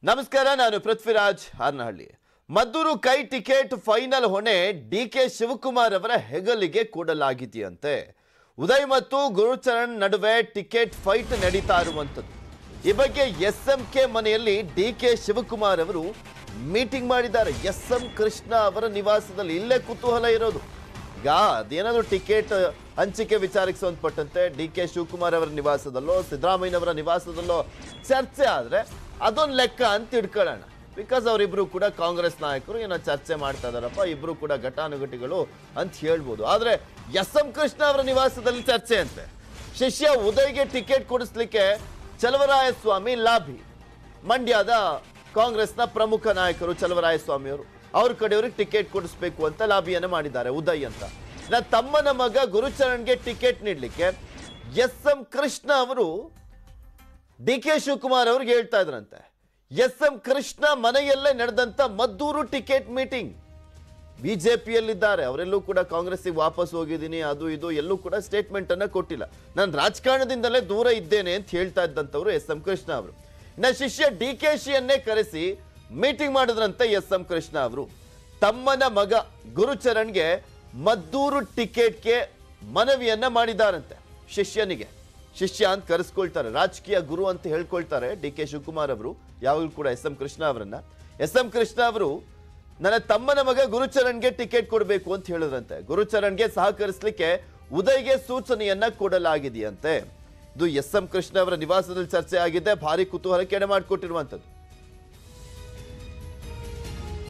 ನಮಸ್ಕಾರ, ನಾನು ಪೃಥ್ವಿರಾಜ್ ಹಾರ್ನಹಳ್ಳಿ. ಮದ್ದೂರು ಕೈ ಟಿಕೆಟ್ ಫೈನಲ್ ಹೊಣೆ ಡಿಕೆ ಶಿವಕುಮಾರ್ ಅವರ ಹೆಗಲಿಗೆ ಕೊಡಲಾಗಿದೆಯಂತೆ. ಉದಯ್ ಮತ್ತು ಗುರುಚರಣ್ ನಡುವೆ ಟಿಕೆಟ್ ಫೈಟ್ ನಡೀತಾ ಇರುವಂತದ್ದು. ಈ ಬಗ್ಗೆ ಎಸ್ಎಂಕೆ ಮನೆಯಲ್ಲಿ ಡಿಕೆ ಶಿವಕುಮಾರ್ ಅವರು ಮೀಟಿಂಗ್ ಮಾಡಿದ್ದಾರೆ. ಎಸ್ಎಂ ಕೃಷ್ಣ ಅವರ ನಿವಾಸದಲ್ಲಿ. ಇಲ್ಲೇ ಕುತೂಹಲ ಇರೋದು, ಈಗ ಅದೇನಾದ್ರು ಟಿಕೆಟ್ ಹಂಚಿಕೆ ವಿಚಾರಕ್ಕೆ ಸಂಬಂಧಪಟ್ಟಂತೆ ಡಿಕೆ ಶಿವಕುಮಾರ್ ಅವರ ನಿವಾಸದಲ್ಲೋ ಸಿದ್ದರಾಮಯ್ಯನವರ ನಿವಾಸದಲ್ಲೋ ಚರ್ಚೆ ಆದ್ರೆ ಅದೊಂದು ಲೆಕ್ಕ ಅಂತ ಇಟ್ಕೊಳ್ಳೋಣ. ಬಿಕಾಸ್ ಅವರಿಬ್ರು ಕೂಡ ಕಾಂಗ್ರೆಸ್ ನಾಯಕರು, ಏನೋ ಚರ್ಚೆ ಮಾಡ್ತಾ ಇದಾರಪ್ಪ, ಇಬ್ರು ಕೂಡ ಘಟಾನುಘಟಿಗಳು ಅಂತ ಹೇಳ್ಬೋದು. ಆದ್ರೆ ಎಸ್ಎಂ ಕೃಷ್ಣ ಅವರ ನಿವಾಸದಲ್ಲಿ ಚರ್ಚೆ ಅಂತೆ. ಶಿಷ್ಯ ಉದಯ್ಗೆ ಟಿಕೆಟ್ ಕೊಡಿಸ್ಲಿಕ್ಕೆ ಚಲವರಾಯಸ್ವಾಮಿ ಲಾಭಿ. ಮಂಡ್ಯದ ಕಾಂಗ್ರೆಸ್ನ ಪ್ರಮುಖ ನಾಯಕರು ಚಲವರಾಯಸ್ವಾಮಿ ಅವರು ಅವ್ರ ಕಡೆಯವ್ರಿಗೆ ಟಿಕೆಟ್ ಕೊಡಿಸ್ಬೇಕು ಅಂತ ಲಾಭಿಯನ್ನು ಮಾಡಿದ್ದಾರೆ. ಉದಯ್ ಅಂತ ತಮ್ಮನ ಮಗ ಗುರುಚರಣ್ಗೆ ಟಿಕೆಟ್ ನೀಡಲಿಕ್ಕೆ ಎಸ್ಎಂ ಕೃಷ್ಣ ಅವರು ಡಿಕೆ ಶಿವಕುಮಾರ್ ಅವ್ರಿಗೆ ಹೇಳ್ತಾ ಇದ್ರಂತೆ. ಎಸ್ಎಂ ಕೃಷ್ಣ ಮನೆಯಲ್ಲೇ ನಡೆದಂತ ಮದ್ದೂರು ಟಿಕೆಟ್ ಮೀಟಿಂಗ್. ಬಿಜೆಪಿಯಲ್ಲಿದ್ದಾರೆ ಅವರೆಲ್ಲೂ ಕೂಡ, ಕಾಂಗ್ರೆಸ್ಗೆ ವಾಪಸ್ ಹೋಗಿದ್ದೀನಿ ಅದು ಇದು ಎಲ್ಲೂ ಕೂಡ ಸ್ಟೇಟ್ಮೆಂಟ್ ಅನ್ನ ಕೊಟ್ಟಿಲ್ಲ. ನಾನು ರಾಜಕಾರಣದಿಂದಲೇ ದೂರ ಇದ್ದೇನೆ ಅಂತ ಹೇಳ್ತಾ ಇದ್ದಂಥವ್ರು ಎಸ್ಎಂ ಕೃಷ್ಣ ಅವರು. ಇನ್ನ ಶಿಷ್ಯ ಡಿಕೆಶಿಯನ್ನೇ ಕರೆಸಿ ಮೀಟಿಂಗ್ ಮಾಡಿದ್ರಂತೆ ಎಸ್ಎಂ ಕೃಷ್ಣ ಅವರು. ತಮ್ಮನ ಮಗ ಗುರುಚರಣ್ಗೆ ಮದ್ದೂರು ಟಿಕೆಟ್ಗೆ ಮನವಿಯನ್ನ ಮಾಡಿದಾರಂತೆ. ಶಿಷ್ಯನಿಗೆ ಶಿಷ್ಯ ಅಂತ ಕರೆಸ್ಕೊಳ್ತಾರೆ, ರಾಜಕೀಯ ಗುರು ಅಂತ ಹೇಳ್ಕೊಳ್ತಾರೆ ಡಿಕೆ ಶಿವಕುಮಾರ್ ಅವರು ಯಾವಾಗಲೂ ಕೂಡ ಎಸ್ಎಂ ಕೃಷ್ಣ ಅವರನ್ನ. ಎಸ್ಎಂ ಕೃಷ್ಣ ಅವರು ನನ್ನ ತಮ್ಮನ ಮಗ ಗುರುಚರಣ್ಗೆ ಟಿಕೆಟ್ ಕೊಡಬೇಕು ಅಂತ ಹೇಳಿದ್ರಂತೆ. ಗುರುಚರಣ್ಗೆ ಸಹಕರಿಸಲಿಕ್ಕೆ ಉದಯ್ಗೆ ಸೂಚನೆಯನ್ನ ಕೊಡಲಾಗಿದೆಯಂತೆ. ಇದು ಎಸ್ಎಂ ಕೃಷ್ಣ ಅವರ ನಿವಾಸದಲ್ಲಿ ಚರ್ಚೆ ಆಗಿದೆ, ಭಾರಿ ಕುತೂಹಲಕ್ಕೆ ಎಡೆ ಮಾಡಿಕೊಟ್ಟಿರುವಂಥದ್ದು.